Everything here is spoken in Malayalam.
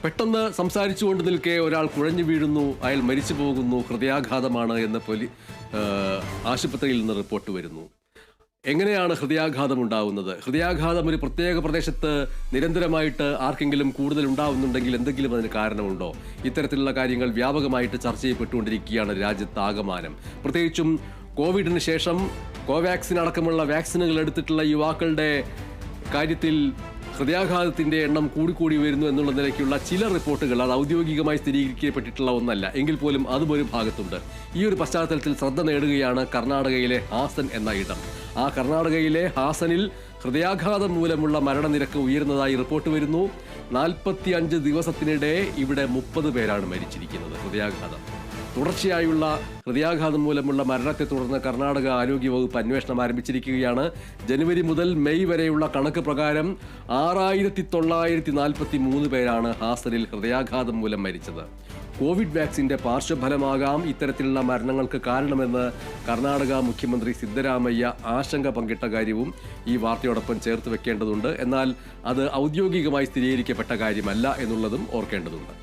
പെട്ടെന്ന് സംസാരിച്ചുകൊണ്ട് നിൽക്കെ ഒരാൾ കുഴഞ്ഞു വീഴുന്നു, അയാൾ മരിച്ചു പോകുന്നു, ഹൃദയാഘാതമാണ് എന്ന് ആശുപത്രിയിൽ നിന്ന് റിപ്പോർട്ട് വരുന്നു. എങ്ങനെയാണ് ഹൃദയാഘാതം ഉണ്ടാവുന്നത്? ഹൃദയാഘാതം ഒരു പ്രത്യേക പ്രദേശത്ത് നിരന്തരമായിട്ട് ആർക്കെങ്കിലും കൂടുതൽ ഉണ്ടാവുന്നുണ്ടെങ്കിൽ എന്തെങ്കിലും അതിന് കാരണമുണ്ടോ? ഇത്തരത്തിലുള്ള കാര്യങ്ങൾ വ്യാപകമായിട്ട് ചർച്ച ചെയ്യപ്പെട്ടുകൊണ്ടിരിക്കുകയാണ് രാജ്യത്താകമാനം. പ്രത്യേകിച്ചും കോവിഡിന് ശേഷം കോവാക്സിൻ അടക്കമുള്ള വാക്സിനുകൾ എടുത്തിട്ടുള്ള യുവാക്കളുടെ കാര്യത്തിൽ ഹൃദയാഘാതത്തിന്റെ എണ്ണം കൂടിക്കൂടി വരുന്നു എന്നുള്ള നിലയ്ക്കുള്ള ചില റിപ്പോർട്ടുകൾ, അത് ഔദ്യോഗികമായി സ്ഥിരീകരിക്കപ്പെട്ടിട്ടുള്ള ഒന്നല്ല എങ്കിൽ പോലും അതും ഒരു ഭാഗത്തുണ്ട്. ഈ ഒരു പശ്ചാത്തലത്തിൽ ശ്രദ്ധ നേടുകയാണ് കർണാടകയിലെ ഹാസൻ എന്ന ഇടം. ആ കർണാടകയിലെ ഹാസനിൽ ഹൃദയാഘാതം മൂലമുള്ള മരണനിരക്ക് ഉയർന്നതായി റിപ്പോർട്ട് വരുന്നു. 45 ദിവസത്തിനിടെ ഇവിടെ 30 പേരാണ് മരിച്ചിരിക്കുന്നത്. ഹൃദയാഘാതം തുടർച്ചയായുള്ള ഹൃദയാഘാതം മൂലമുള്ള മരണത്തെ തുടർന്ന് കർണാടക ആരോഗ്യവകുപ്പ് അന്വേഷണം ആരംഭിച്ചിരിക്കുകയാണ്. ജനുവരി മുതൽ മെയ് വരെയുള്ള കണക്ക് പ്രകാരം 6943 പേരാണ് ഹാസനിൽ ഹൃദയാഘാതം മൂലം മരിച്ചത്. കോവിഡ് വാക്സിന്റെ പാർശ്വഫലമാകാം ഇത്തരത്തിലുള്ള മരണങ്ങൾക്ക് കാരണമെന്ന് കർണാടക മുഖ്യമന്ത്രി സിദ്ധരാമയ്യ ആശങ്ക പങ്കിട്ട കാര്യവും ഈ വാർത്തയോടൊപ്പം ചേർത്ത് വെക്കേണ്ടതുണ്ട്. എന്നാൽ അത് ഔദ്യോഗികമായി സ്ഥിരീകരിക്കപ്പെട്ട കാര്യമല്ല എന്നുള്ളതും ഓർക്കേണ്ടതുണ്ട്.